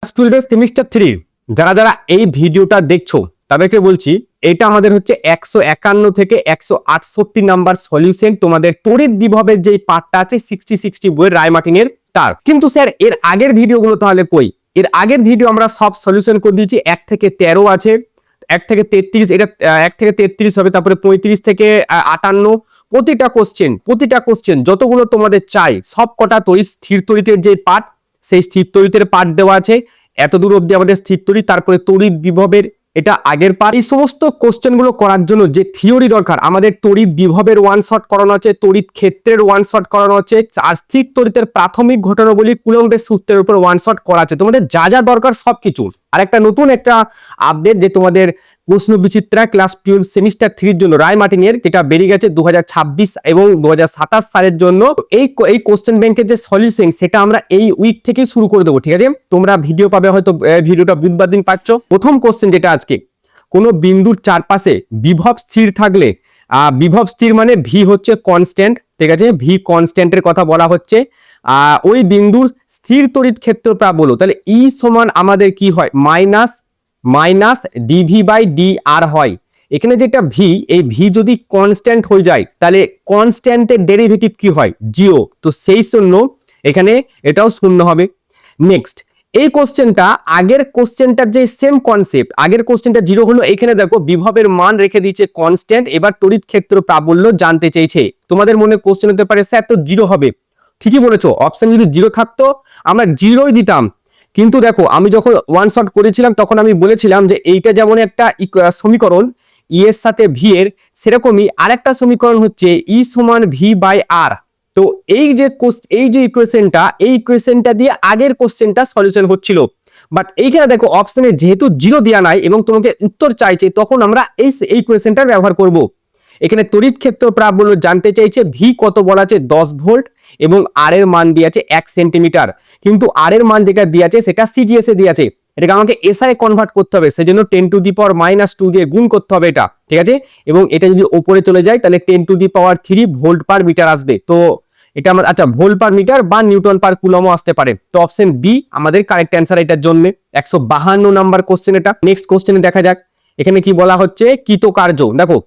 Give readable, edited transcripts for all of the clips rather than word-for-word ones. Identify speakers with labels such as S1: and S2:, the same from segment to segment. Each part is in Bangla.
S1: 12 সেমিস্টার 3 যারা যারা এই ভিডিওটা দেখছো তাদেরকে বলছি, এটা আমাদের হচ্ছে 151 থেকে 168 নাম্বার সলিউশন তোমাদের তড়িৎ বিভবের যে পার্টটা আছে 60 বইয়ের রায়মার্টিনের তার। কিন্তু স্যার এর আগের ভিডিওগুলো তাহলে কই? এর আগের ভিডিও আমরা সব সলিউশন করে দিয়েছি। 1 থেকে 13 আছে, 1 থেকে 33, এটা 1 থেকে 33 হবে, তারপরে 35 থেকে 58। প্রতিটা কোশ্চেন যতগুলো তোমাদের চাই সব কটা তড়িৎ স্থির তড়িতের যে পার্ট, সেই স্থির তড়িতের পার্ট দেওয়া আছে। এত দূর অবধি আমাদের স্থির তড়িৎ, তারপরে তড়িৎ বিভবের এটা আগের পার্ট। এই সমস্ত কোশ্চেনগুলো করার জন্য যে থিওরি দরকার, আমাদের তড়িৎ বিভবের ওয়ান শট করানো আছে, তড়িৎ ক্ষেত্রের ওয়ান শট করানো আছে, আর স্থির তড়িতের প্রাথমিক ঘটনাবলী কুলম্বের সূত্রের উপর ওয়ান শট করা আছে। তোমাদের যা যা দরকার সবকিছু। আর একটা নতুন একটা আপডেট যে তোমাদের প্রশ্ন বিচিত্রা ক্লাস 12 সেমিস্টার 3 জন্য রায়মার্টিনের যেটা বেরিয়ে গেছে 2026 এবং 2027 সালের জন্য। এই কোশ্চেন ব্যাংকের যে সলিউশন সেটা আমরা এই উইক থেকে শুরু করে দেবো, ঠিক আছে? তোমরা ভিডিও পাবে, হয়তো ভিডিওটা বুধবার দিন পাচ্ছ। প্রথম কোশ্চেন যেটা আজকে, কোন বিন্দুর চারপাশে বিভব স্থির থাকলে, বিভব স্থির মানে ভি হচ্ছে কনস্ট্যান্ট, ঠিক আছে? ভি কনস্ট্যান্টের কথা বলা হচ্ছে। ওই বিন্দুর স্থির তড়িৎ ক্ষেত্রটা বলো, তাহলে ই সমান আমাদের কি হয়? মাইনাস ডিভি বাই ডি আর হয়। এখানে যেটা ভি, এই ভি যদি কনস্ট্যান্ট হয়ে যায় তাহলে কনস্ট্যান্টের ডেরিভেটিভ কি হয়? জিরো। তো সেই জন্য এখানে এটাও শূন্য হবে। নেক্সট, এই কোশ্চেনটা আগের কোশ্চেনটার যে সেম কনসেপ্ট, আগের কোশ্চেনটা জিরো হলো, এখানে দেখো বিভবের মান রেখে দিয়েছে কনস্ট্যান্ট। এবার তড়িৎ ক্ষেত্র প্রাবল্য জানতে চেয়েছে। তোমাদের মনে কোশ্চেন হতে পারে স্যার তো জিরো হবে। ঠিকই বলেছো, অপশন যদি জিরো থাকতো আমরা জিরোই দিতাম। কিন্তু দেখো আমি যখন ওয়ান শট করেছিলাম তখন আমি বলেছিলাম যে এইটা যেমন একটা সমীকরণ ই এর সাথে ভি এর, সেরকমই আরেকটা সমীকরণ হচ্ছে ই সমান ভি বাই আর। তো এই যে ইকুয়েশনটা দিয়ে আগের কোশ্চেনটা সলিউশন হচ্ছিল। বাট এইখানে দেখো অপশনে যেহেতু জিরো দেওয়া নাই এবং তোমাকে উত্তর চাইছে, তখন আমরা এই ইকুয়েশনটার ব্যবহার করব। এখানে তড়িৎ ক্ষেত্র প্রাবল্য জানতে চাইছে, ভি কত বলা আছে? 10 ভোল্ট, এবং আর এর মান দিয়ে আছে 1 সেন্টিমিটার। কিন্তু আর এর মান যেটা দিয়ে আছে সেটা সিজিএস এ দিয়ে আছে, এটাকে আমাকে এসআই কনভার্ট করতে হবে, সেজন্য 10⁻⁻2 দিয়ে গুণ করতে হবে এটা, ঠিক আছে? এবং এটা যদি উপরে চলে যায় তাহলে 10⁻³ ভোল্ট পার মিটার আসবে। তো এটা আমার আচ্ছা ভোল্ট পার মিটার বা নিউটন পার কুলমও আসতে পারে। তো অপশন বি আমাদের কারেক্ট অ্যান্সার এটার জন্য। 152 নাম্বার কোশ্চেন এটা। নেক্সট কোশ্চেনে দেখা যাক এখানে কি বলা হচ্ছে। কৃতকার্য, দেখো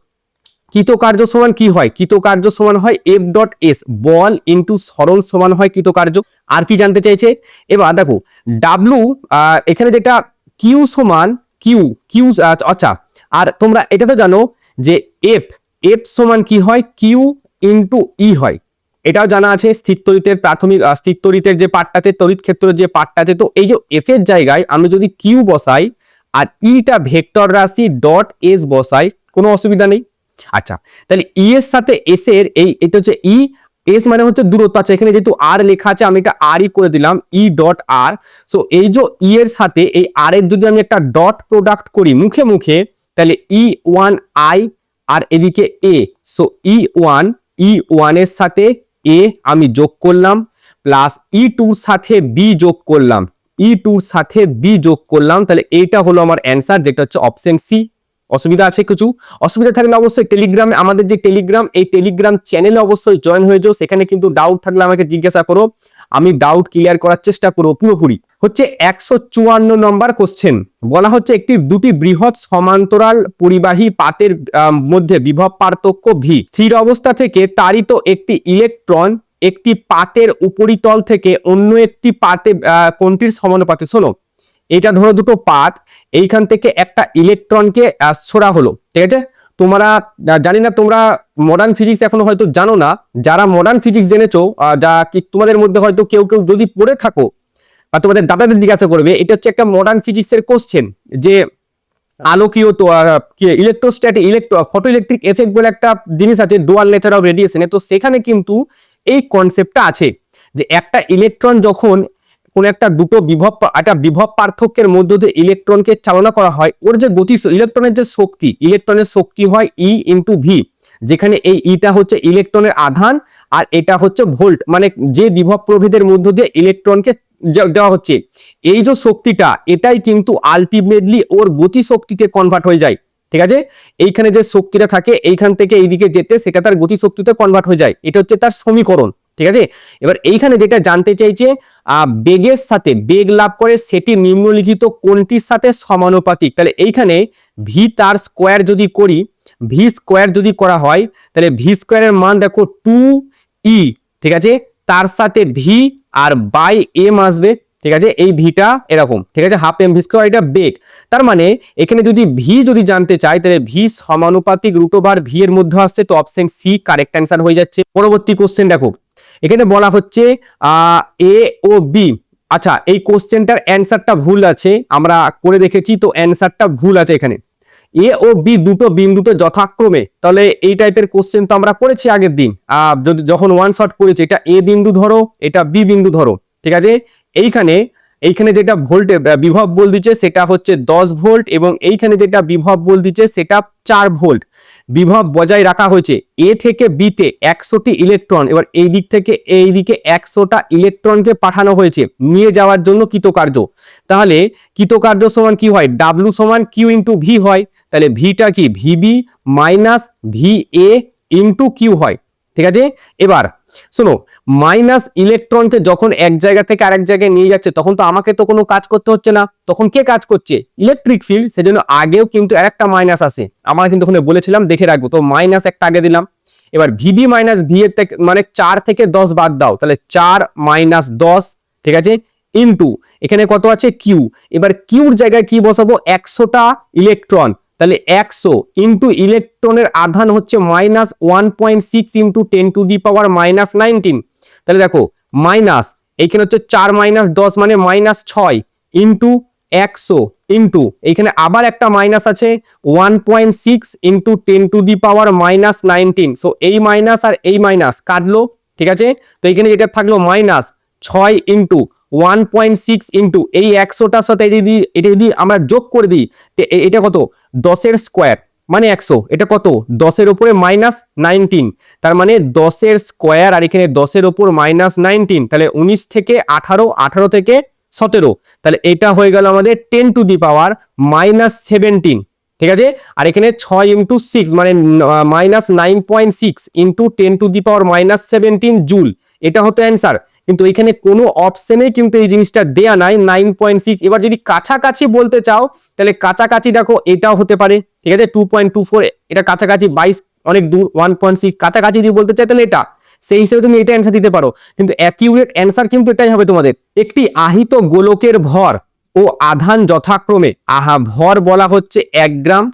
S1: কৃতকার্য সমান কি হয়? কৃতকার্য সমান হয় এফ ডট এস, বল ইন্টু সরণ সমান হয় কৃতকার্য। আর কি জানতে চাইছে? এবার দেখো ডাব্লু, এখানে যেটা কিউ সমান কিউ আচ্ছা, আর তোমরা এটা তো জানো যে এফ সমান কি হয়? কিউ ইন্টু ই হয়। এটাও জানা আছে। স্থির তড়িতের প্রাথমিক স্থির তড়িতের যে পার্টটা আছে, তড়িৎ ক্ষেত্রের যে পার্টটা আছে, তো এই যে এফ এর জায়গায় আমি যদি কিউ বসাই আর ইটা ভেক্টর রাশি ডট এস বসাই, কোনো অসুবিধা নেই। আচ্ছা, তাহলে ই এর সাথে এস এর এটা হচ্ছে ই, এস মানে হচ্ছে দূরত্ব। আচ্ছা, এখানে যেহেতু আর লেখা আছে আমি এটা আর ই করে দিলাম, ই ডট আর। সো এই যে ই এর সাথে এই আর এর যদি আমি একটা ডট প্রোডাক্ট করি মুখে মুখে, তাহলে ই ওয়ান আই আর এদিকে এ। সো ই ওয়ান এর সাথে এ আমি যোগ করলাম, প্লাস ই টুর সাথে বি যোগ করলাম, তাহলে এইটা হলো আমার অ্যান্সার, যেটা হচ্ছে অপশন সি। অসুবিধা আছে কিছু? অসুবিধা থাকলে অবশ্যই টেলিগ্রামে, আমাদের যে টেলিগ্রাম, এই টেলিগ্রাম চ্যানেলে অবশ্যই জয়েন হয়ে যাও। সেখানে কিন্তু ডাউট থাকলে আমাকে জিজ্ঞাসা করো, আমি ডাউট ক্লিয়ার করার চেষ্টা করব পুরোপুরি। হচ্ছে 154 নম্বর কোশ্চেন, বলা হচ্ছে দুটি বৃহৎ সমান্তরাল পরিবাহী পাতের মধ্যে বিভব পার্থক্য ভি। স্থির অবস্থা থেকে তাড়িত একটি ইলেকট্রন একটি পাতের উপরিতল থেকে অন্য একটি পাতে কোনটির সমানুপাতিক? শোনো, এটা ধরো দুটো পাত, এইখান থেকে একটা ইলেকট্রনকে ছোড়া হলো, ঠিক আছে? তোমরা জানি না, তোমরা মডার্ন ফিজিক্স এখনো হয়তো জানো না। যারা মডার্ন ফিজিক্স জেনেছো, যা কি তোমাদের মধ্যে হয়তো কেউ যদি পড়ে থাকো বা তোমাদের দাদাদের জিজ্ঞাসা করবে, এটা হচ্ছে একটা মডার্ন ফিজিক্সের কোশ্চেন যে আলোকীয় ইলেকট্রোস্ট্যাটিক ফটো ইলেকট্রিক এফেক্ট বলে একটা জিনিস আছে, ডুয়াল নেচার অফ রেডিয়েশনে। তো সেখানে কিন্তু এই কনসেপ্টটা আছে যে একটা ইলেকট্রন যখন কোন একটা বিভব পার্থক্যের মধ্য দিয়ে ইলেকট্রনকে চালনা করা হয়, ওর যে গতি, ইলেকট্রনের শক্তি হয় ই ইন্টু ভি, যেখানে এই ইটা হচ্ছে ইলেকট্রনের আধান আর এটা হচ্ছে ভোল্ট, মানে যে বিভব প্রভেদের মধ্য দিয়ে ইলেকট্রনকে দেওয়া হচ্ছে। এই যে শক্তিটা, এটাই কিন্তু আলটিমেটলি ওর গতি শক্তিতে কনভার্ট হয়ে যায়, ঠিক আছে? এইখানে যে শক্তিটা থাকে এইখান থেকে এইদিকে যেতে, সেটা তার গতি শক্তিতে কনভার্ট হয়ে যায়। এটা হচ্ছে তার সমীকরণ। ঠিক আছে। এবার এইখানে যেটা জানতে চাইছে বেগের সাথে বেগ লাভ করে সেটি নিম্নলিখিত কোনটির সাথে সমানুপাতিক। তাহলে এইখানে ভি তার স্কোয়ার যদি করি, ভি স্কোয়ার যদি করা হয় তাহলে ভি স্কোয়ারের মান দেখো 2e, ঠিক আছে, তার সাথে ভি আর বাই এম আসবে, ঠিক আছে, এই ভিটা এরকম, ঠিক আছে, হাফ এম ভি স্কোয়ার, এটা বেগ। তার মানে এখানে যদি ভি যদি জানতে চাই তাহলে ভি সমানুপাতিক রুট ওভার ভি এর মধ্যে আসছে, তো অপশন সি কারেক্ট অ্যান্সার হয়ে যাচ্ছে। পরবর্তী কোশ্চেন দেখো, এখানে বলা হচ্ছে এ ও বি। আচ্ছা, এই কোশ্চেনটার অ্যান্সারটা ভুল আছে, আমরা করে দেখেছি, তো অ্যান্সারটা ভুল আছে এখানে। এ ও বি দুটো বিন্দুতে যথাক্রমে, তাহলে এই টাইপের কোশ্চেন তো আমরা করেছি আগের দিন, যখন ওয়ান শট করেছি, এটা এ বিন্দু ধরো, এটা বি বিন্দু ধরো, ঠিক আছে। এইখানে এইখানে যেটা ভোল্টে বিভব বল দিচ্ছে সেটা হচ্ছে 10 ভোল্ট, এবং এইখানে যেটা বিভব বল দিচ্ছে সেটা 4 ভোল্ট। বিভব বজায় রাখা হয়েছে এ থেকে বিতে 100টি ইলেকট্রন, এবার এই দিক থেকে এই দিকে 100টা ইলেকট্রনকে পাঠানো হয়েছে নিয়ে যাওয়ার জন্য কৃতকার্য। তাহলে কৃতকার্য সমান কি হয়, ডাব্লু সমান কিউ ইন্টু ভি হয়। তাহলে ভিটা কি V B minus V A into Q হয়, ঠিক আছে। এবার শোনো, মাইনাস ইলেকট্রনকে যখন এক জায়গা থেকে আরেক জায়গায় নিয়ে যাচ্ছে তখন তো আমাকে তো কোনো কাজ করতে হচ্ছে না, তখন কে কাজ করছে, ইলেকট্রিক ফিল্ড, সেজন্য আগেও কিন্তু আরেকটা মাইনাস আসে, আমরা কিন্তু ওখানে বলেছিলাম দেখে রাখবো, তো মাইনাস একটা আগে দিলাম। এবার ভিবি মাইনাস ভি এর থেকে মানে 4 থেকে 10 বাদ দাও, তাহলে 4 মাইনাস 10, ঠিক আছে, ইন্টু এখানে কত আছে কিউ। এবার কিউর জায়গায় কি বসাবো, 100টা ইলেকট্রন, তাহলে 100 ইন্টু ইলেকট্রনের আধান হচ্ছে minus 1.6 into 10 to the power minus 19। তাহলে দেখো মাইনাস এইখানে হচ্ছে 4 মাইনাস 10 মানে মাইনাস 6 ইন্টু 100 ইন্টু এইখানে আবার একটা মাইনাস আছে 1.6 into 10 to the power minus 19। So এই মাইনাস আর এই মাইনাস কাটলো, ঠিক আছে। তো এখানে যেটা থাকলো মাইনাস 6 ইন্টু 1.6 ইন্টু এই 100টার সাথে এটা যদি আমরা যোগ করে দিই, এটা কত, 10 এর স্কোয়ার মানে 100, এটা কত 10 এর উপরে মাইনাস 19, তার মানে 10 এর স্কোয়ার আর এখানে 10 এর উপর মাইনাস 19, তাহলে 19 থেকে 18, 18 থেকে 17, তাহলে এটা হয়ে গেল আমাদের 10 টু দি পাওয়ার মাইনাস 17, ঠিক আছে। আর এখানে 6 ইন্টু 6 মানে minus 9.6 into 10 to the power minus 17 joule, এটা হতো অ্যান্সার। কিন্তু এখানে কোনো অপশনে কিন্তু এই জিনিসটা দেয়া নাই 9.6। এবার যদি কাছাকাছি বলতে চাও তাহলে কাছাকাছি দেখো এটাও হতে পারে, ঠিক আছে, 2.24, এটা কাছাকাছি, 22 অনেক দূর, 1.6 কাছাকাছি যদি বলতে চাই তাহলে এটা, সেই হিসেবে তুমি এটা অ্যান্সার দিতে পারো, কিন্তু অ্যাকিউরেট অ্যান্সার কিন্তু এটাই হবে তোমাদের। একটি আহিত গোলকের ভর ও আধান যথাক্রমে, ভর বলা হচ্ছে 1 গ্রাম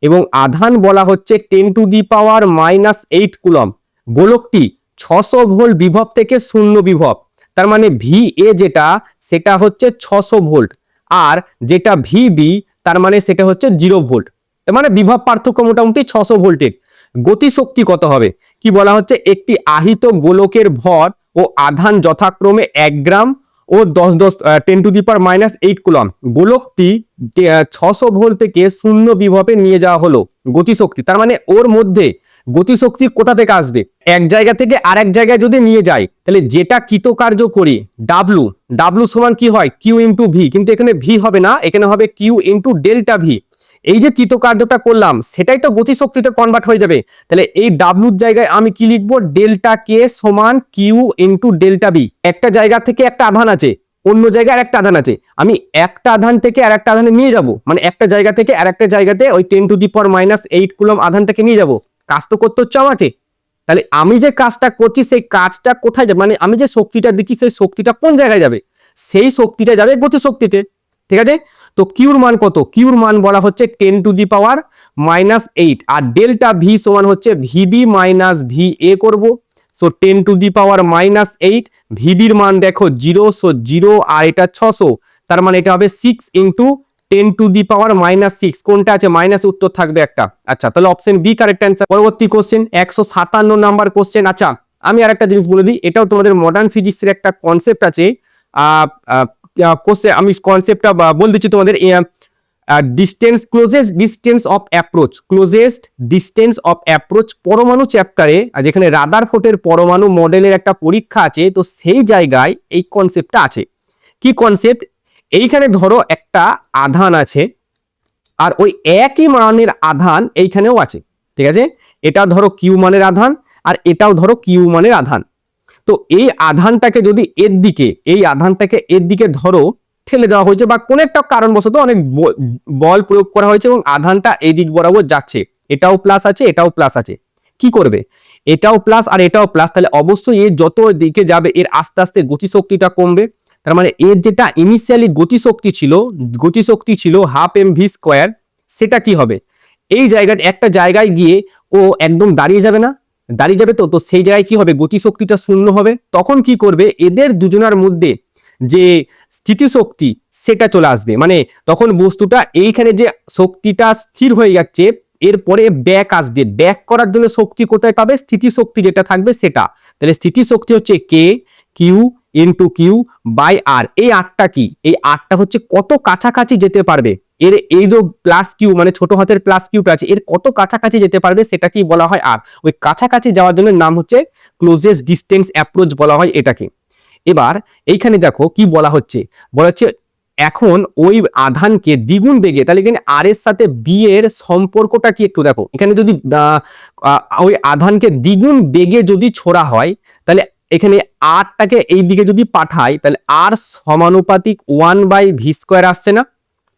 S1: এবং আধান বলা হচ্ছে 10 to the power minus 8 coulomb. গোলকটি 600 ভোল্ট বিভব থেকে শূন্য বিভব, তার মানে ভি এ যেটা সেটা হচ্ছে 600 ভোল্ট, আর যেটা ভিবি তার মানে সেটা হচ্ছে 0 ভোল্ট, তার মানে বিভব পার্থক্য মোটামুটি 600 ভোল্টের। গতিশক্তি কত হবে, কি বলা হচ্ছে, একটি আহিত গোলকের ভর ও আধান যথাক্রমে 1 গ্রাম ও 10 to the power minus 8 coulomb. গোলকটি 600 ভোল্ট থেকে শূন্য বিভবে নিয়ে যাওয়া হলো, গতিশক্তি, তার মানে ওর মধ্যে গতিশক্তি কোথা থেকে আসবে, এক জায়গা থেকে আরেক জায়গায় যদি নিয়ে যায় তাহলে যেটা কৃতকার্য করি ডাব্লু, ডাব্লু সমান কি হয় কিউ ইন্টু ভি, কিন্তু এখানে ভি হবে না, এখানে হবে কিউ ইন্টু ডেল্টা ভি। এই যে কৃতকার্যটা করলাম সেটাই তো গতিশক্তিতে কনভার্ট হয়ে যাবে, তাহলে এই ডাব্লুর জায়গায় আমি কি লিখবো, ডেল্টা কে সমান কিউ ইন্টু ডেল্টা বি। একটা জায়গা থেকে একটা আধান আছে, অন্য জায়গায় আরেকটা আধান আছে, আমি একটা আধান থেকে আরেকটা আধানে নিয়ে যাব, মানে একটা জায়গা থেকে আরেকটা জায়গাতে ওই 10 to the power minus 8 coulomb আধানটাকে নিয়ে যাব, কাজ তো করতে হচ্ছে আমাকে। তাহলে আমি যে কাজটা করছি সেই কাজটা কোথায় যাবে, মানে আমি যে শক্তিটা দিচ্ছি সেই শক্তিটা কোন জায়গায় যাবে, সেই শক্তিটা যাবে গতিশক্তিতে, ঠিক আছে। তো কিউর মান কত, কিউর মান বলা হচ্ছে 10 টু দি পাওয়ার মাইনাস 8, আর ডেল্টা ভি সমান হচ্ছে ভিবি মাইনাস ভি এ করবো, so 10 to the power minus 8, ভিবির মান দেখো 0, সো 0 আর এটা 600, তার মানে এটা হবে 6 into 10 to the power minus 6, কোনটা আছে মাইনাস, উত্তর থাকবে একটা। আচ্ছা, তাহলে অপশন বি কারেক্ট অ্যান্সার। পরবর্তী কোশ্চেন 157 নাম্বার কোশ্চেন। আচ্ছা, আমি আর একটা জিনিস বলে দিই, এটাও তোমাদের মডার্ন ফিজিক্সের একটা কনসেপ্ট আছে, কোশ্চেন আমি কনসেপ্টটা বলে দিচ্ছি তোমাদের। Distance, closest distance of approach, closest distance of approach পরমাণু চ্যাপ্টারে, যেখানে রাদারফোর্ডের পরমাণু মডেলের একটা পরীক্ষা আছে, তো সেই জায়গায় এই কনসেপ্টটা আছে। কি কনসেপ্ট, এইখানে ধরো একটা আধান আছে আর ওই একই মানের আধান এইখানেও আছে, ঠিক আছে, এটা ধরো কিউ মানের আধান আর এটাও ধরো কিউ মানের আধান। তো তো এই আধানটাকে যদি এই আধানটাকে এর দিকে ধরো ঠেলে দেওয়া হয়েছে, বা কোন একটা কারণবশত অনেক বল প্রয়োগ করা হয়েছে এবং আধানটা এই দিক বরাবর যাচ্ছে, এটাও প্লাস আছে এটাও প্লাস আছে, কি করবে? এটাও প্লাস আর এটাও প্লাস, তাহলে অবশ্যই এর যত দিকে যাবে এর আস্তে আস্তে গতিশক্তিটা কমবে। তার মানে এর যেটা ইনিশিয়ালি গতিশক্তি ছিল হাফ এম ভি স্কোয়ার, সেটা কি হবে? এই জায়গায় একটা জায়গায় গিয়ে ও একদম দাঁড়িয়ে যাবে না, দাঁড়িয়ে যাবে, তো সেই জায়গায় কি হবে? গতিশক্তিটা শূন্য হবে। তখন কি করবে? এদের দুজনের মধ্যে যে স্থিতিশক্তি সেটা চলে আসবে, মানে তখন বস্তুটা এইখানে যে শক্তিটা স্থির হয়ে যাচ্ছে, এরপরে ব্যাক আসবে, ব্যাক করার জন্য শক্তি কোথায় পাবে? স্থিতিশক্তি যেটা থাকবে সেটা। তাহলে স্থিতিশক্তি হচ্ছে K Q into Q by আর। এই আরটা কি? এই আরটা হচ্ছে কত কাছাকাছি যেতে পারবে, এর এই যে প্লাস কিউ মানে ছোট হাতের প্লাস কিউটা আছে, এর কত কাছাকাছি যেতে পারবে সেটা কি বলা হয়? আর ওই কাছাকাছি যাওয়ার জন্য নাম হচ্ছে ক্লোজেস্ট ডিস্টেন্স অ্যাপ্রোচ বলা হয় এটাকে। এবার এইখানে দেখো কি বলা হচ্ছে, এখন ওই আধানকে দ্বিগুণ বেগে, তাহলে এখানে আর এর সাথে বি এর সম্পর্কটা কি একটু দেখো। এখানে যদি ওই আধানকে দ্বিগুণ বেগে যদি ছোড়া হয়, তাহলে এখানে আরটাকে এই দিকে যদি পাঠাই, তাহলে আর সমানুপাতিক 1/v² আসছে না?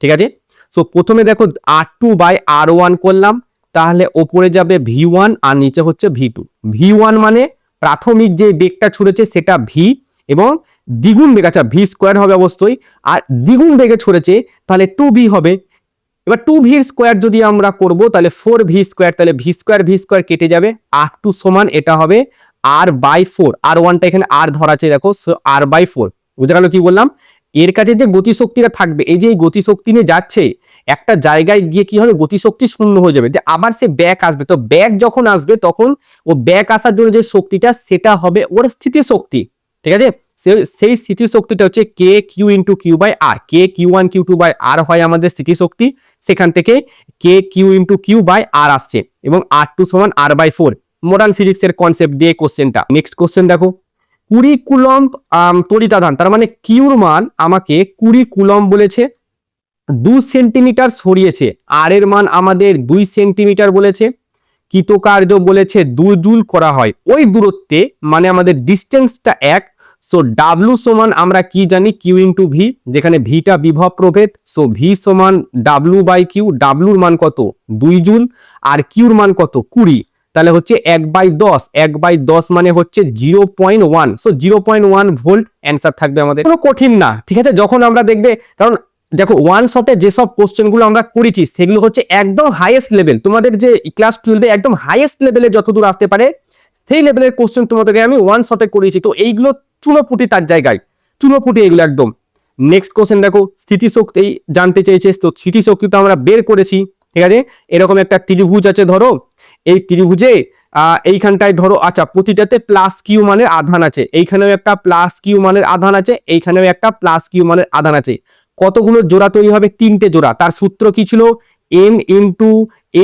S1: ঠিক আছে, সো প্রথমে দেখো R2/R1 করলাম, তাহলে ওপরে যাবে V1 আর নিচে হচ্ছে V2। V1 মানে প্রাথমিক যে বেগটা ছুড়েছে সেটা ভি, এবং দ্বিগুণ বেগ, আচ্ছা v² হবে অবশ্যই, আর দ্বিগুণ বেগে ছড়েছে তাহলে 2v হবে। এবার 2v² যদি আমরা করব তাহলে 4v², তাহলে v² কেটে যাবে, r2 সমান এটা হবে r/4, r1টা এখানে r ধরা আছে দেখো, সো r/4। বুঝা গেল কি বললাম? এর কাছে যে গতিশক্তিটা থাকবে, এই যে গতিশক্তি নিয়ে যাচ্ছে, একটা জায়গায় গিয়ে কি হবে? গতিশক্তি শূন্য হয়ে যাবে, আবার সে ব্যাক আসবে। তো ব্যাক যখন আসবে তখন ও ব্যাক আসার জন্য যে শক্তিটা সেটা হবে ওর স্থিতিশক্তি। ঠিক আছে, সেই স্থিতিশক্তিটা হচ্ছে K Q into Q by R. K Q one Q two by R হয় আমাদের স্থিতিশক্তি, সেখান থেকে K Q into Q by R আসছে, এবং R2 সমান r/4। মডার্ন ফিজিক্সের কনসেপ্ট দিয়ে কোশ্চেনটা। নেক্সট কোশ্চেন দেখো, 20 কুলম্ব তড়িতাধান, তার মানে কিউর মান আমাকে 20 কুলম্ব বলেছে, 2 সেন্টিমিটার সরিয়েছে, আর এর মান আমাদের 2 সেন্টিমিটার বলেছে, কৃতকার্য বলেছে 2 জুল করা হয় ওই দূরত্বে, মানে আমাদের ডিস্টেন্সটা এক। সো ডাব্লু সমান আমরা কি জানি? কিউ ইন্টু ভি, যেখানে ভিটা বিভব প্রভেদ, সো ভি সমান W/কিউ। ডাব্লুর মান কত? 2 জুল, আর কিউর মান কত? 20, তাহলে হচ্ছে 1/10, 1/10 মানে হচ্ছে 0.1, সো 0.1 ভোল্ট অ্যান্সার থাকবে আমাদের। কোনো কঠিন না, ঠিক আছে? যখন আমরা দেখবে, কারণ দেখো ওয়ান শটে যেসব কোশ্চেনগুলো আমরা করেছি সেগুলো হচ্ছে একদম হাইয়েস্ট লেভেল, তোমাদের যে ক্লাস 12 একদম হাইয়েস্ট লেভেলে যতদূর আসতে পারে সেই লেভেলের কোশ্চেন তোমাদেরকে আমি ওয়ান শটে করিয়েছি। তো এইগুলো চুনোপুটি, তার জায়গায় চুনোপুটি এগুলো একদম। নেক্সট কোশ্চেন দেখো, স্থিতিশক্তি জানতে চেয়েছে, তো স্থিতিশক্তি তো আমরা বের করেছি। ঠিক আছে, এরকম একটা ত্রিভুজ আছে, ধরো এই ত্রিভুজে এইখানটায় ধরো, আচ্ছা প্রতিটাতে প্লাস কিউ মানের আধান আছে, এইখানেও একটা প্লাস কিউ মানের আধান আছে, এইখানেও একটা প্লাস কিউ মানের আধান আছে। কতগুলো জোড়া তৈরি হবে? 3টে জোড়া। তার সূত্র কি ছিল? n into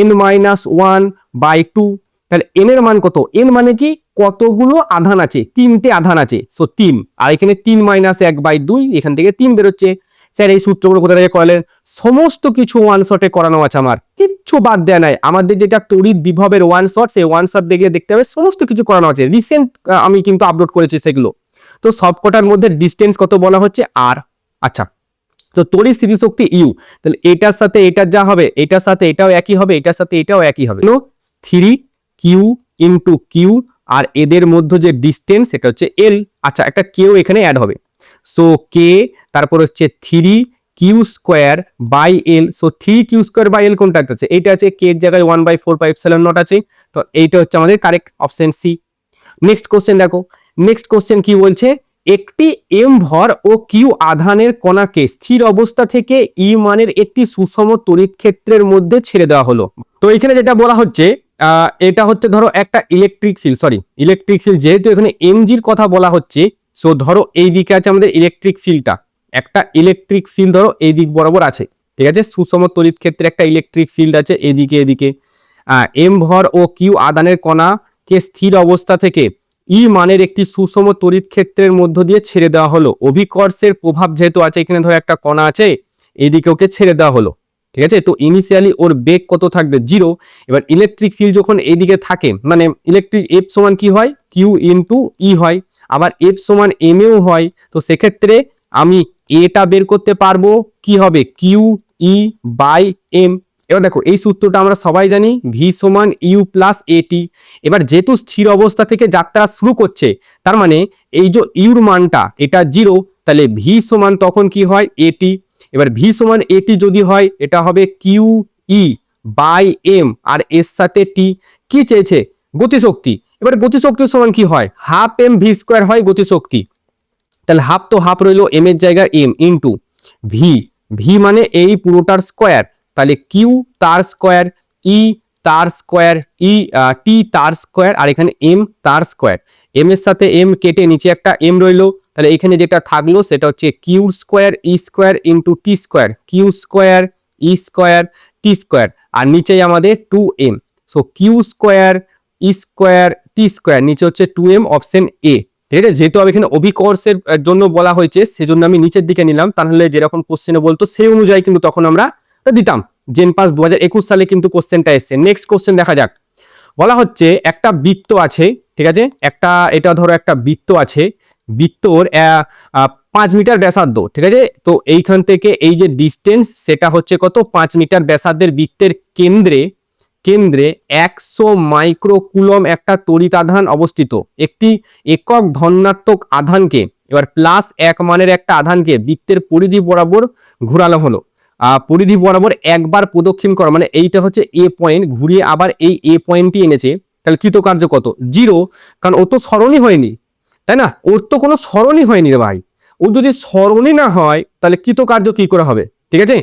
S1: n-1/2। তাহলে n এর মান কত? n মানে কি? কতগুলো আধান আছে? 3টে আধান আছে, সো 3, আর এখানে 3 - 1/2, এখান থেকে 3 বেরোচ্ছে। স্যার এই সূত্রগুলো কোথা থেকে করালেন? সমস্ত কিছু ওয়ান শটে করানো আছে, আমার কিচ্ছু বাদ দেয়া নাই। আমাদের যেটা তড়িৎ বিভবের ওয়ান শট, সেই ওয়ান শট দেখে দেখতে হবে সমস্ত কিছু করানো আছে, রিসেন্ট আমি কিন্তু আপলোড করেছি সেগুলো। তো সবকটার মধ্যে ডিস্টেন্স কত বলা হচ্ছে? আর। আচ্ছা, তো তড়িৎ স্থিতিশক্তি ইউ, তাহলে এটার সাথে এটার যা হবে, এটার সাথে এটাও একই হবে, এটার সাথে এটাও একই হবে। 3 কিউ ইন্টু কিউ, আর এদের মধ্যে যে ডিস্টেন্স সেটা হচ্ছে এল। আচ্ছা, একটা কেউ এখানে অ্যাড হবে, সো কে, তারপর হচ্ছে 3 কিউ² বাই এল। সো 3 কিউ² বাই এল কোনটা আছে? এইটা আছে, কে এর জায়গায় 1/4πε0 আছে, তো এইটা হচ্ছে আমাদের correct option C. Next question দেখো, নেক্সট কোশ্চেন কি বলছে? একটি এম ভর ও কিউ আধানের কণাকে স্থির অবস্থা থেকে ই মানের একটি সুষম তড়িৎ ক্ষেত্রের মধ্যে ছেড়ে দেওয়া হলো। তো এখানে যেটা বলা হচ্ছে, এটা হচ্ছে ধরো একটা ইলেকট্রিক ফিল্ড, যেহেতু এখানে এমজির কথা বলা হচ্ছে, সো ধরো এই দিকে আছে আমাদের ইলেকট্রিক ফিল্ডটা, একটা ইলেকট্রিক ফিল্ড ধরো এই দিক বরাবর আছে, ঠিক আছে? সুষম তড়িৎ ক্ষেত্রে একটা ইলেকট্রিক ফিল্ড আছে এদিকে। এম ভর ও কিউ আধানের কণাকে স্থির অবস্থা থেকে ই মানের একটি সুষম তড়িৎ ক্ষেত্রের মধ্য দিয়ে ছেড়ে দেওয়া হলো। অভিকর্ষের প্রভাব যেহেতু আছে, এখানে ধরো একটা কণা আছে, এইদিকে ওকে ছেড়ে দেওয়া হলো, ঠিক আছে? তো ইনিশিয়ালি ওর বেগ কত থাকবে? 0। এবার ইলেকট্রিক ফিল্ড যখন এইদিকে থাকে, মানে ইলেকট্রিক এফ সমান কি হয়? কিউ ইন্টু ই হয়, আবার এফ সমান এম এও হয়, তো সেক্ষেত্রে আমি এটা বের করতে পারবো কি হবে কিউ ই বাই এম। এবার দেখো এই সূত্রটা আমরা সবাই জানি ভি সমান ইউ প্লাস এটি। এবার যেহেতু স্থির অবস্থা থেকে যাত্রা শুরু করছে, তার মানে এই যে ইউর মানটা এটা 0, তাহলে ভি সমান তখন কি হয় এটি। এবার ভি সমান এটি যদি হয় এটা হবে Q E by M R এর সাথে টি। কি চেয়েছে? গতিশক্তি। এবার গতিশক্তির সমান কি হয়? হাফ এম ভি স্কোয়ার হয় গতিশক্তি। তাহলে হাফ তো হাফ রইলো, এম এর জায়গায় এম ইন্টু ভি। ভি মানে এই পুরোটার স্কোয়ার, তাহলে কিউ তার স্কোয়ার, ই তার স্কোয়ার, ই টি তার স্কোয়ার, আর এখানে এম তার স্কোয়ার। এম এর সাথে এম কেটে নিচে একটা এম রইলো, তাহলে এখানে যেটা থাকলো সেটা হচ্ছে কিউ স্কোয়ার ই square into T square, Q square ই স্কোয়ার টি স্কোয়ার, আর নিচেই আমাদের 2m। সো কিউ স্কোয়ার ই স্কোয়ার টি স্কোয়ার, নিচে হচ্ছে 2m, অপশন এ। ঠিক আছে, যেহেতু আমি এখানে অভিকর্ষের জন্য বলা হয়েছে সেজন্য আমি নিচের দিকে নিলাম, তাহলে যেরকম কোশ্চেনে বলতো সেই অনুযায়ী কিন্তু তখন আমরা দিতাম। জেন পাস 2021 সালে কিন্তু কোশ্চেনটা এসছে। নেক্সট কোশ্চেন দেখা যাক। বলা হচ্ছে একটা বৃত্ত আছে, ঠিক আছে, এটা ধরো একটা বৃত্ত আছে, বৃত্তর 5 মিটার ব্যাসার্ধ, ঠিক আছে। তো এইখান থেকে এই যে ডিস্টেন্স সেটা হচ্ছে কত? 5 মিটার ব্যাসার্ধের বৃত্তের কেন্দ্রে 100 মাইক্রোকুলম একটা তড়িৎ আধান অবস্থিত। একটি একক ধনাত্মক আধানকে, এবার প্লাস 1 মানের একটা আধানকে বৃত্তের পরিধি বরাবর ঘোরানো হলো। পরিধি বরাবর একবার প্রদক্ষিণ করা, মানে এইটা হচ্ছে এ পয়েন্ট, ঘুরিয়ে আবার এই এ পয়েন্টটি এনেছে, তাহলে কৃতকার্য কত? 0, কারণ ও তো সরণই হয়নি, তাই না? ওর তো কোনো সরণই হয়নি রে ভাই। ও যদি সরণই না হয় তাহলে কৃতকার্য কি করে হবে? ঠিক আছে,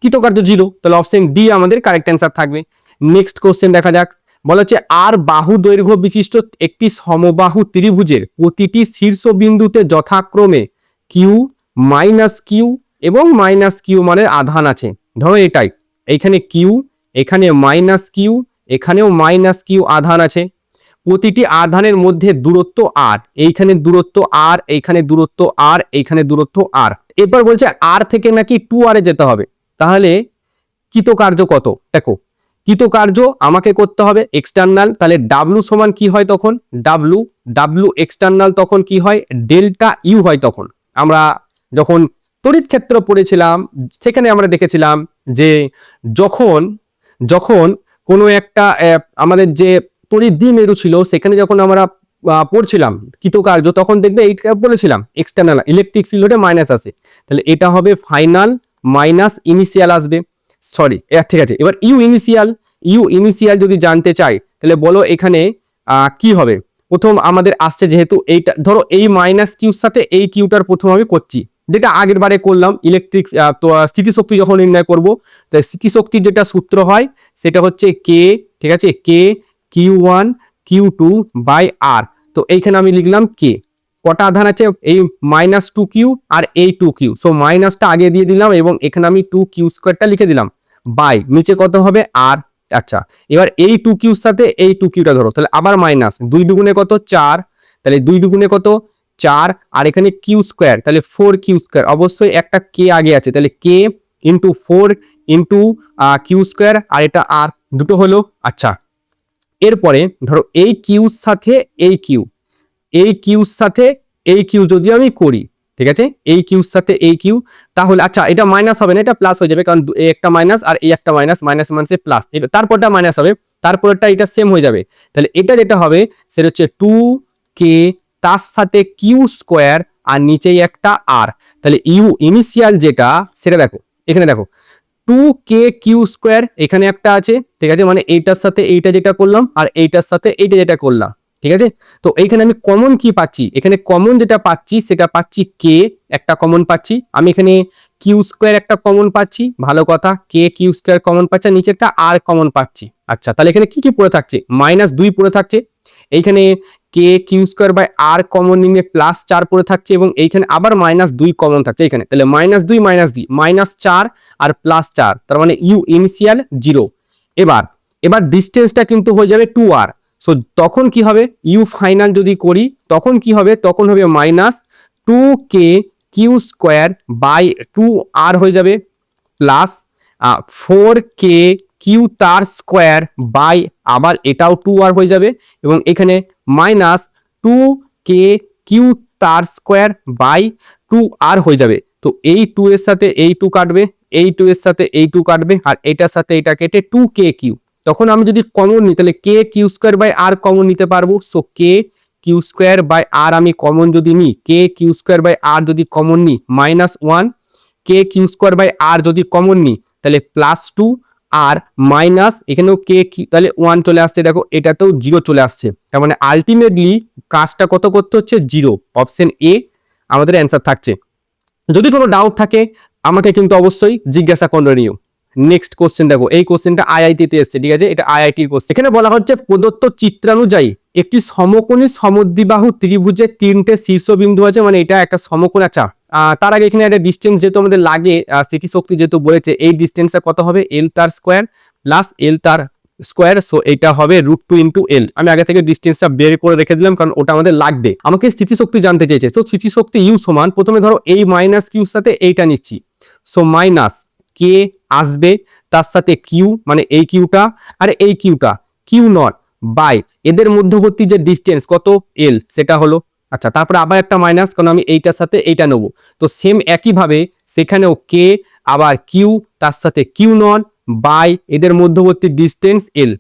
S1: কৃতকার্য 0, তাহলে অপশন ডি আমাদের কারেক্ট অ্যান্সার থাকবে। নেক্সট কোশ্চেন দেখা যাক। বলা হচ্ছে আর বাহু দৈর্ঘ্য বিশিষ্ট একটি সমবাহু ত্রিভুজের প্রতিটি শীর্ষবিন্দুতে যথাক্রমে কিউ, মাইনাস কিউ এবং মাইনাস কিউ মানের আধান আছে। ধরো এটাই, এইখানে কিউ, এখানে মাইনাস কিউ, এখানেও মাইনাস কিউ আধান আছে। প্রতিটি আধানের মধ্যে দূরত্ব আর, এইখানে দূরত্ব আর, এইখানে দূরত্ব আর, এইখানে দূরত্ব আর। এরপর বলছে আর থেকে নাকি 2r এ যেতে হবে। তাহলে কৃতকার্য কত? দেখো কৃতকার্য আমাকে করতে হবে এক্সটার্নাল, তাহলে ডাব্লু সমান কি হয় তখন? ডাব্লু এক্সটার্নাল তখন কি হয়? ডেল্টা ইউ হয়। তখন আমরা যখন তড়িৎ ক্ষেত্র পড়েছিলাম সেখানে আমরা দেখেছিলাম যে যখন যখন কোনো একটা আমাদের যে তড়িৎ দ্বিমেরু ছিল সেখানে যখন আমরা পড়ছিলাম কৃতকার্য, তখন দেখবে এইটা বলেছিলাম এক্সটার্নাল ইলেকট্রিক ফিল্ড হতে মাইনাস আসে, তাহলে এটা হবে ফাইনাল মাইনাস ইনিশিয়াল আসবে। সরি, ঠিক আছে। এবার ইউ ইনিশিয়াল যদি জানতে চাই তাহলে বলো এখানে কি হবে? প্রথম আমাদের আসছে যেহেতু এইটা, ধরো এই মাইনাস কিউর সাথে এই কিউটার প্রথম আমি করছি, যেটা আগের বারে করলাম ইলেকট্রিক স্থিতিশক্তি যখন নির্ণয় করব, তাই স্থিতিশক্তির যেটা সূত্র হয় সেটা হচ্ছে কে, ঠিক আছে, কে Q1 Q2 বাই আর। তো এইখানে আমি লিখলাম কে। কটা আধান আছে? এই -2q আর এই 2q, সো মাইনাসটা আগে দিয়ে দিলাম এবং এখানে আমি 2q স্কোয়ারটা লিখে দিলাম বাই নিচে কত হবে আর। আচ্ছা, এবার এই 2qর সাথে এই 2qটা ধরো, তাহলে আবার মাইনাস, 2 দুগুণে কত? 4, তাহলে 2 দুগুণে কত? 4, আর এখানে কিউ স্কোয়ার, তাহলে 4q স্কোয়ার, অবশ্যই একটা কে আগে আছে, তাহলে কে ইন্টু 4 ইন্টু কিউ স্কোয়ার, আর এটা আর, দুটো হলো। আচ্ছা, এরপরে ধরো এই কিউর সাথে এই কিউ, এই কিউর সাথে এই কিউ যদি আমি করি, ঠিক আছে, এই কিউর সাথে এই কিউ, তাহলে আচ্ছা এটা মাইনাস হবে না, এটা প্লাস হয়ে যাবে, কারণ এই একটা মাইনাস আর এই একটা মাইনাস, মাইনাস মাইনাসে প্লাস, তারপরটা মাইনাস হবে, তারপরটা এটা সেম হয়ে যাবে। তাহলে এটা যেটা হবে সেটা হচ্ছে 2k তার সাথে কিউ স্কোয়ার আর নিচেই একটা আর। তাহলে ইউ ইনিশিয়াল যেটা সেটা দেখো, এখানে দেখো 2k স্কোয়ার এখানে একটা আছে, ঠিক আছে, মানে এইটার সাথে এইটা যেটা করলাম আর এইটার সাথে এইটা যেটা করলাম, ঠিক আছে। তো এইখানে আমি কমন কি পাচ্ছি? এখানে কমন যেটা পাচ্ছি সেটা পাচ্ছি কে, একটা কমন পাচ্ছি আমি, এখানে কিউ স্কোয়ার একটা কমন পাচ্ছি, ভালো কথা, কে কিউ স্কোয়ার কমন পাচ্ছি, নিচে একটা আর কমন পাচ্ছি। আচ্ছা, তাহলে এখানে কি কি পড়ে থাকছে? -2 পড়ে থাকছে, এইখানে K Q square by R common নিয়ে +4 পড়ে থাকছে, এবং এইখানে আবার -2 কমন থাকছে এখানে, তাহলে -2 -4 আর +4, তার মানে ইউ ইনিশিয়াল 0। এবার ডিস্টেন্সটা কিন্তু হয়ে যাবে 2r, সো তখন কি হবে? ইউ ফাইনাল যদি করি তখন কি হবে? তখন হবে -2k Q square by 2r হয়ে যাবে, প্লাস 4k কিউ তার স্কোয়ার বাই আবার এটাও 2r হয়ে যাবে, এবং এখানে -2k কিউ তার স্কোয়ার বাই 2r হয়ে যাবে। তো এই 2 এর সাথে এই 2 কাটবে, এই 2 এর সাথে এই 2 কাটবে, আর এটার সাথে এটা কেটে 2k কিউ। তখন আমি যদি কমন নিই তাহলে K Q square by R common নিতে পারবো। So K Q square by R আমি কমন যদি নিই, K Q square by R যদি কমন নিই -1, K Q square by R যদি কমন নিই তাহলে +2 আর মাইনাস এখানেও কে কিউ, তাহলে 1 চলে আসছে, দেখো এটাতেও 0 চলে আসছে। তার মানে আলটিমেটলি কাজটা কত করতে হচ্ছে, 0। অপশন এ আমাদের অ্যান্সার থাকছে। যদি কোনো ডাউট থাকে আমাকে কিন্তু অবশ্যই জিজ্ঞাসা করে নিও। নেক্সট কোশ্চেন দেখো, এই কোশ্চেনটা আইআইটি তে এসেছে, ঠিক আছে, এটা আইআইটির কোশ্চেন। এখানে বলা হচ্ছে প্রদত্ত চিত্রানুযায়ী একটি সমকোণী সমদ্বিবাহু ত্রিভুজের 3টে শীর্ষবিন্দু আছে, মানে এটা একটা সমকোণ। আচ্ছা, তার আগে এখানে একটা ডিস্টেন্স যেহেতু আমাদের লাগে, স্মৃতিশক্তি যেহেতু বলেছে, এই ডিস্টেন্সটা কত হবে, এল তার স্কোয়ার প্লাস এল তার স্কোয়ার। সো এটা হবে √2 ইন্টু এল। আমি আগে থেকে ডিস্টেন্সটা বের করে রেখে দিলাম কারণ ওটা আমাদের লাগবে। আমাকে স্থিতিশক্তি জানতে চেয়েছে। তো স্থিতিশক্তি ইউ সমান, প্রথমে ধরো এই মাইনাস কিউর সাথে এইটা নিচ্ছি। সো মাইনাস কে আসবে, তার সাথে কিউ মানে এই কিউটা আর এই কিউটা, কিউ নট বাই এদের মধ্যবর্তী যে ডিস্টেন্স কত, এল, সেটা হলো। আচ্ছা, তারপরে আবার একটা মাইনাস, কারণ আমি এইটার সাথে এইটা নেবো। তো সেম একইভাবে সেখানেও কে আবার কিউ তার সাথে কিউ নট বাই এদের মধ্যবর্তী ডিস্টেন্স এল।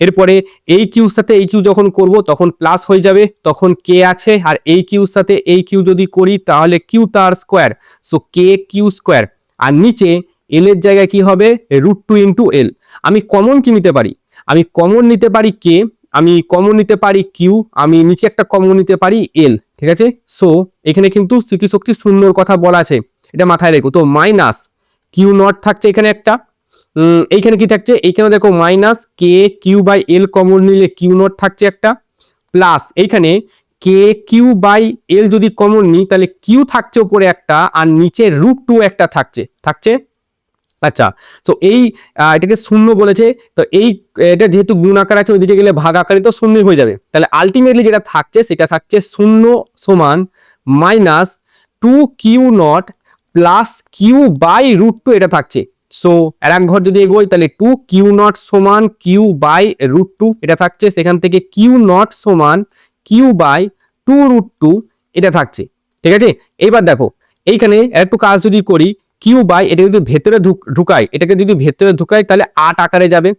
S1: এরপরে এই কিউর সাথে এই কিউ যখন করব তখন প্লাস হয়ে যাবে, তখন কে আছে, আর এই কিউর সাথে এই কিউ যদি করি তাহলে কিউ তার square. So K Q square, আর নিচে এল এর জায়গায় কি হবে, √2 ইন্টু এল। আমি কমন কি নিতে পারি, আমি কমন নিতে পারি কে, আমি কমন নিতে পারি কিউ, আমি নিচে একটা কমন নিতে পারি এল, ঠিক আছে। সো এখানে কিন্তু স্মৃতিশক্তি শূন্যর কথা বলা আছে, এটা মাথায় রেখো। তো মাইনাস কিউ নট থাকছে এখানে একটা, এইখানে কি থাকছে, এইখানে দেখো minus K Q by L common নিলে কিউ নট থাকছে একটা, প্লাস এইখানে কে কিউ বাই এল যদি কমন নিই তাহলে কিউ থাকছে উপরে একটা, আর নিচে √2 একটা থাকছে। আচ্ছা, তো এই এটাকে শূন্য বলেছে, তো এই এটা যেহেতু গুণ আকার আছে ওইদিকে গেলে ভাগ আকারে তো শূন্যই হয়ে যাবে। তাহলে আলটিমেটলি যেটা থাকছে সেটা থাকছে 0 সমান -2q0 প্লাস কিউ বাই √2 এটা থাকছে। সো আর এক ঘর যদি এগোই তাহলে 2q0 সমান কিউ বাই √2 এটা থাকছে, সেখান থেকে q0 সমান কিউ বাই 2√2 এটা থাকছে, ঠিক আছে। এইবার দেখো এইখানে একটু কাজ যদি করি, কিউ বাই এটা যদি ভেতরে ঢুকাই, এটাকে যদি ভেতরে ঢুকাই তাহলে 8 আকারে যাবে,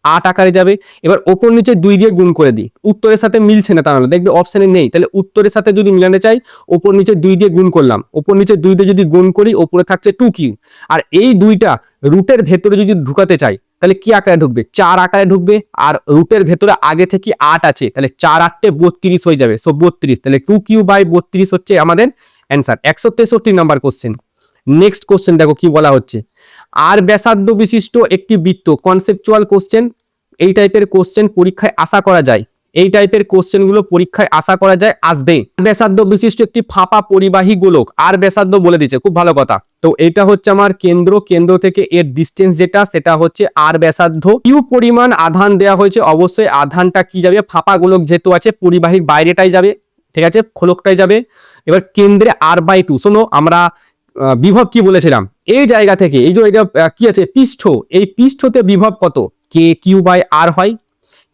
S1: 8 আকারে যাবে। এবার ওপর নিচে 2 দিয়ে গুণ করে দিই, উত্তরের সাথে মিলছে না, তাহলে দেখবে অপশনে নেই। তাহলে উত্তরের সাথে যদি মিলাতে চাই ওপর নিচে 2 দিয়ে গুণ করলাম, ওপর নিচে 2 দিয়ে যদি গুণ করি ওপরে থাকছে 2q, আর এই দুইটা রুটের ভেতরে যদি ঢুকাতে চাই তাহলে কি আকারে ঢুকবে, 4 আকারে ঢুকবে, আর রুটের ভেতরে আগে থেকে 8 আছে, তাহলে 4 8 32 হয়ে যাবে। সো 32, তাহলে 2q বাই 32 হচ্ছে আমাদের answer. 163 number question. Next question দেখো কি বলা হচ্ছে, আর ব্যাসার্ধ বিশিষ্ট একটি বৃত্ত, কনসেপচুয়াল কোশ্চেন। এই টাইপের কোশ্চেন পরীক্ষায় আশা করা যায়, এই টাইপের কোশ্চেনগুলো পরীক্ষায় আশা করা যায় আসবে। ব্যাসার্ধ বিশিষ্ট একটি ফাঁপা পরিবাহী গোলক, আর ব্যাসার্ধ বলে দিচ্ছে, খুব ভালো কথা। তো এটা হচ্ছে আমার কেন্দ্র থেকে এর ডিস্টেন্স যেটা সেটা হচ্ছে আর ব্যাসার্ধ। কিউ পরিমাণ আধান দেওয়া হয়েছে, অবশ্যই আধানটা কি যাবে, ফাঁপা গোলক যেহেতু আছে পরিবাহীর বাইরেটাই যাবে, ঠিক আছে, খোলকটাই যাবে। এবার কেন্দ্রে r/2, শোনো আমরা বিভব কি বলেছিলাম, এই জায়গা থেকে এই যে এটা কি আছে পৃষ্ঠ, এই পৃষ্ঠতে বিভব কত, কে কিউ বাই আর হয়,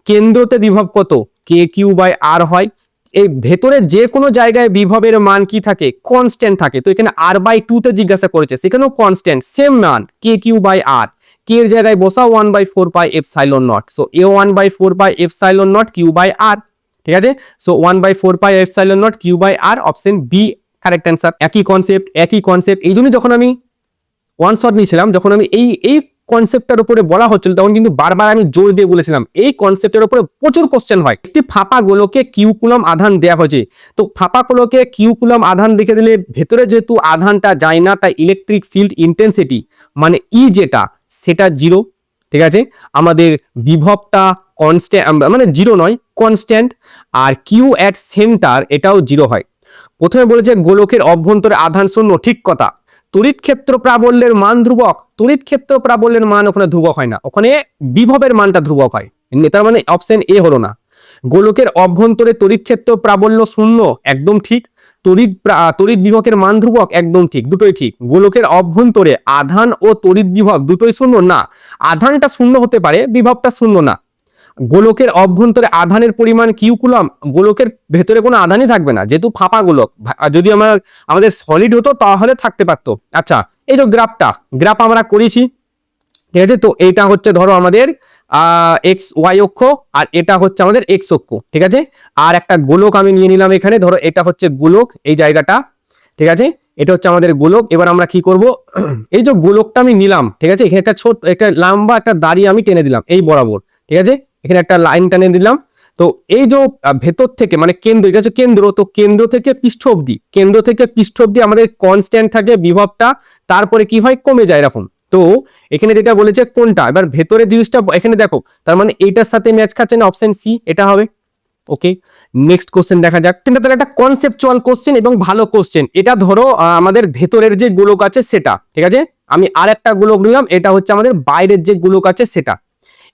S1: কেন্দ্রতে বিভব কত, কে কিউ বাই আর হয়। এই ভেতরে যে কোনো জায়গায় বিভবের মান কি থাকে, কনস্ট্যান্ট থাকে। তো এখানে r/2 তে জিজ্ঞাসা করেছে, সেখানেও কনস্ট্যান্ট সেম মান কে কিউ বাই আর, কে এর জায়গায় বসাও 1/4 পাই এপসাইলন নট। সো এ 1/4 pi epsilon naught Q by R, ঠিক আছে। So 1/4 pi epsilon naught Q by R, option B correct answer. একই কনসেপ্ট। এই জন্যই যখন আমি ওয়ান শট নিয়েছিলাম, যখন আমি এই কনসেপ্টটার উপরে বলা হচ্ছিল তখন কিন্তু বারবার আমি জোর দিয়ে বলেছিলাম এই কনসেপ্টের উপরে প্রচুর কোশ্চেন হয়। একটি ফাঁপা গোলকে কিউ কুলম আধান দেওয়া হয়েছে, তো ফাঁপা গোলকে কিউ কুলম আধান দেখে দিলে ভেতরে যেহেতু আধানটা যায় না, তাই ইলেকট্রিক ফিল্ড ইন্টেন্সিটি মানে ই যেটা সেটা 0, ঠিক আছে। আমাদের বিভবটা কনস্ট্যান্ট, মানে 0 নয় কনস্ট্যান্ট, আর কিউ অ্যাট সেন্টার এটাও 0 হয়। প্রথমে বলেছে গোলকের অভ্যন্তরে আধান শূন্য, ঠিক কথা। তড়িৎ ক্ষেত্র প্রাবল্যের মান ধ্রুবক, তড়িৎ ক্ষেত্র প্রাবল্যের মান ওখানে ধ্রুবক হয় না, ওখানে বিভবের মানটা ধ্রুবক হয়, তার মানে অপশন এ হলো না। গোলকের অভ্যন্তরে তড়িৎ ক্ষেত্র প্রাবল্য শূন্য, একদম ঠিক। তড়িৎ বিভবের মান ধ্রুবক, একদম ঠিক, দুটোই ঠিক। গোলকের অভ্যন্তরে আধান ও তড়িৎ বিভব দুটোই শূন্য না, আধানটা শূন্য হতে পারে বিভবটা শূন্য না। গোলকের অভ্যন্তরে আধানের পরিমাণ কিউ কুলম, গোলকের ভেতরে কোনো আধানই থাকবে না যেহেতু ফাঁপা গোলক। যদি আমাদের সলিড হতো তাহলে থাকতে পারতো। আচ্ছা, এই যে গ্রাফ আমরা করেছি, ঠিক আছে। তো এটা হচ্ছে ধরো আমাদের এক্স ওয়াই অক্ষ, আর এটা হচ্ছে আমাদের এক্স অক্ষ, ঠিক আছে। আর একটা গোলক আমি নিয়ে নিলাম এখানে, ধরো এটা হচ্ছে গোলক, এই জায়গাটা, ঠিক আছে। এটা হচ্ছে আমাদের গোলক। এবার আমরা কি করব, এই যে গোলকটা আমি নিলাম, ঠিক আছে, এখানে একটা ছোট একটা লম্বা একটা দাড়ি আমি টেনে দিলাম এই বরাবর, ঠিক আছে। এখানে একটা লাইন টেনে দিলাম। তো এই যে ভেতর থেকে মানে কেন্দ্র, এটা হচ্ছে কেন্দ্র, তো কেন্দ্র থেকে পৃষ্ঠ অবধি আমাদের কনস্ট্যান্ট থাকে বিভবটা, তারপরে কি হয়, কমে যায় এরকম। তো এখানে যেটা বলেছে কোনটা, এবার ভেতরের জিনিসটা এখানে দেখো, তার মানে এইটার সাথে ম্যাচ খাচ্ছে না, অপশন সি এটা হবে। ওকে, নেক্সট কোশ্চেন দেখা যাক। এটা তাহলে একটা কনসেপচুয়াল কোশ্চেন এবং ভালো কোশ্চেন। এটা ধরো আমাদের ভেতরের যে গোলক আছে সেটা, ঠিক আছে। আমি আর একটা গোলক নিলাম, এটা হচ্ছে আমাদের বাইরের যে গোলক আছে সেটা।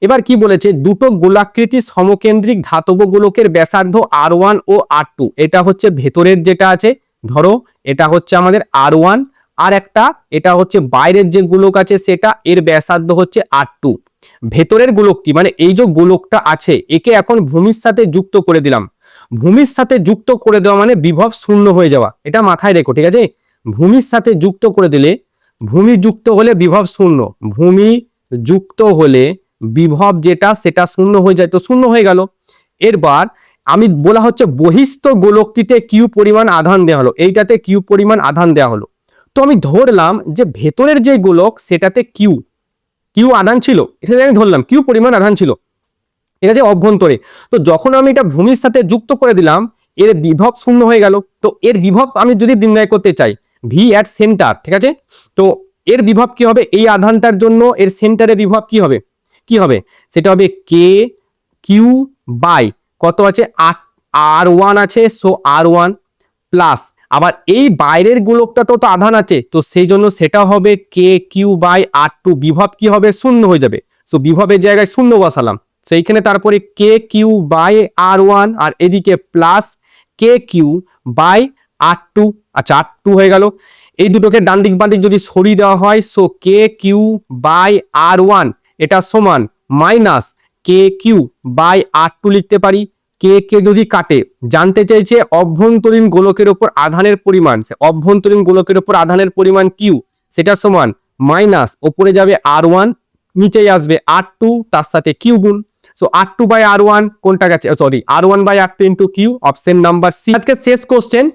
S1: এবার কি বলেছে, দুটো গোলাকৃতি সমকেন্দ্রিক ধাতব গোলকের ব্যাসার্ধ R1 ও R2, এটা হচ্ছে ভেতরের যেটা আছে, ধরো এটা হচ্ছে আমাদের R1, আর একটা এটা হচ্ছে বাইরের যে গোলক আছে সেটা, এর ব্যাসার্ধ হচ্ছে R2। ভেতরের গোলকটি মানে এই যে গোলকটা আছে একে এখন ভূমির সাথে যুক্ত করে দিলাম। ভূমির সাথে যুক্ত করে দেওয়া মানে বিভব শূন্য হয়ে যাওয়া, এটা মাথায় রেখো, ঠিক আছে। ভূমির সাথে যুক্ত করে দিলে, ভূমি যুক্ত হলে বিভব শূন্য, ভূমি যুক্ত হলে বিভব যেটা সেটা শূন্য হয়ে যায়, তো শূন্য হয়ে গেল। এরবার আমি বলা হচ্ছে বহিস্থ গোলকটিতে কিউ পরিমাণ আধান দেওয়া হলো, এইটাতে কিউ পরিমাণ আধান দেওয়া হলো। তো আমি ধরলাম যে ভেতরের যে গোলক সেটাতে কিউ আধান ছিল, সেটা আমি ধরলাম কিউ পরিমাণ আধান ছিল, ঠিক আছে, অভ্যন্তরে। তো যখন আমি এটা ভূমির সাথে যুক্ত করে দিলাম, এর বিভব শূন্য হয়ে গেল। তো এর বিভব আমি যদি নির্ণয় করতে চাই, ভি অ্যাট সেন্টার, ঠিক আছে, তো এর বিভব কি হবে, এই আধানটার জন্য এর সেন্টারের বিভব কি হবে, সেটা হবে কে কিউ বাই কত আছে, R1 আছে, সো R1 প্লাস, আবার এই বাইরের গোলকটা তো আধান আছে, তো সেই জন্য সেটা হবে কে কিউ বাই R2, বিভব কি হবে, শূন্য হয়ে যাবে। সো বিভবের জায়গায় শূন্য বসালাম, সেইখানে তারপরে কে কিউ বাই R1, আর এদিকে plus K Q by R2। আচ্ছা, R2 হয়ে গেল। এই দুটোকে ডান দিক বাঁ দিক যদি সরিয়ে দেওয়া হয়, so K Q by R1 এটা সমান minus K Q by R2 লিখতে পারি। কে যদি কাটে, জানতে চাইছে অভ্যন্তরীণ গোলকের উপর আধানের পরিমাণ, অভ্যন্তরীণ গোলকের উপর আধানের পরিমাণ কিউ, সেটা সমান মাইনাস ওপরে যাবে R1, নিচেই আসবে R2, তার সাথে কিউ গুণ। সো R2 বাই R1 কোনটা গেছে, sorry R1 by R2 into Q, option number C. আজকে শেষ কোশ্চেন।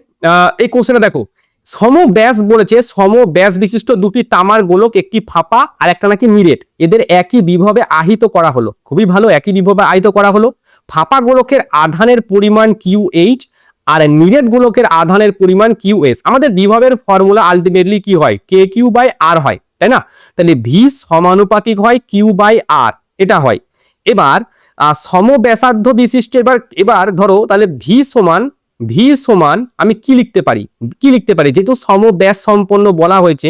S1: এই কোশ্চেনটা দেখো, সমব্যাস বলেছে, সমব্যাস বিশিষ্ট দুটি তামার গোলক, একটি ফাঁপা আর একটা নাকি নিরেট, এদের একই বিভবে আহিত করা হলো। খুবই ভালো, একই বিভবে আহিত করা হলো। ফাঁপা গোলকের আধানের পরিমাণ কিউ এইচ আর নিরেট গোলকের আধানের পরিমাণ কিউ এস। আমাদের বিভবের ফর্মুলা আলটিমেটলি কি হয়, কে কিউ বাই আর হয়, তাই না। তাহলে ভি সমানুপাতিক হয় কিউ বাই আর, এটা হয়। এবার সমব্যাসার্ধ বিশিষ্ট, এবার ধরো তাহলে ভি সমান আমি কি লিখতে পারি, যেহেতু সমব্যাস সম্পন্ন বলা হয়েছে,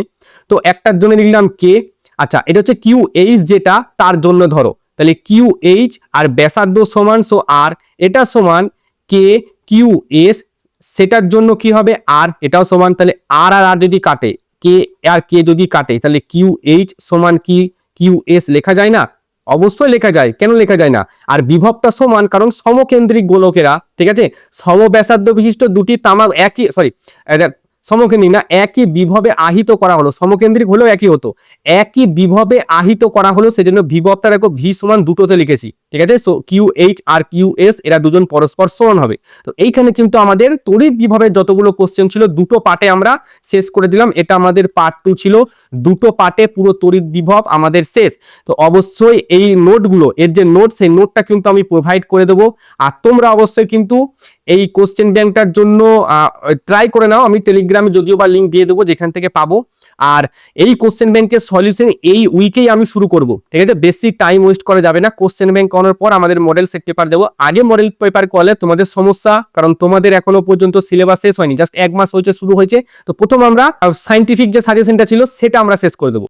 S1: তো একটার জন্য লিখলাম কে। আচ্ছা, এটা হচ্ছে কিউ এইচ যেটা, তার জন্য ধরো তাহলে কিউ এইচ আর ব্যাসার্ধ সমান, সো আর, এটা সমান কে কিউ এস, সেটার জন্য কি হবে আর, এটাও সমান। তাহলে আর আর আর যদি কাটে, কে আর কে যদি কাটে, তাহলে কিউ এইচ সমান কি কিউ এস লেখা যায় না, অবশ্যই লেখা যায়, কেন লেখা যায় না। আর বিভবটা সমান, কারণ সমকেন্দ্রিক গোলকেরা, ঠিক আছে, সমব্যাসার্ধ বিশিষ্ট দুটি তামা একই, সরি সমকেন্দ্রিক না, একই বিভবে আহিত করা হলো, সমকেন্দ্রিক হলেও একই হতো, একই বিভবে আহিত করা হলো, সেজন্য বিভবটা দেখো ভি সমান দুটোতে লিখেছি, ঠিক আছে। So Q H R Q S এরা দুজন পরস্পর সমান হবে। তো এইখানে কিন্তু আমাদের তড়িৎ বিভবের যতগুলো কোশ্চেন ছিল দুটো পার্টে আমরা শেষ করে দিলাম, এটা আমাদের পার্ট 2 ছিল, দুটো পার্টে পুরো তড়িৎ বিভব আমাদের শেষ। তো অবশ্যই এই নোটগুলো, এর যে নোট, সেই নোটটা কিন্তু আমি প্রোভাইড করে দেবো, আর তোমরা অবশ্যই কিন্তু এই কোশ্চেন ব্যাংকটার জন্য ট্রাই করে নাও। আমি টেলিগ্রামে যদিও বা লিঙ্ক দিয়ে দেবো যেখান থেকে পাবো। আর এই কোশ্চেন ব্যাংকের সলিউশন এই উইকেই আমি শুরু করব, ঠিক আছে, বেশি টাইম ওয়েস্ট করা যাবে না। কোশ্চেন ব্যাংক করার পর আমাদের মডেল সেট পেপার দেবো। আগে মডেল পেপার করলে তোমাদের সমস্যা, কারণ তোমাদের এখনো পর্যন্ত সিলেবাস শেষ হয়নি, জাস্ট 1 মাস হয়েছে, শুরু হয়েছে। তো প্রথম আমরা সায়েন্টিফিক যে সাজেশনটা ছিল সেটা আমরা শেষ করে দেবো।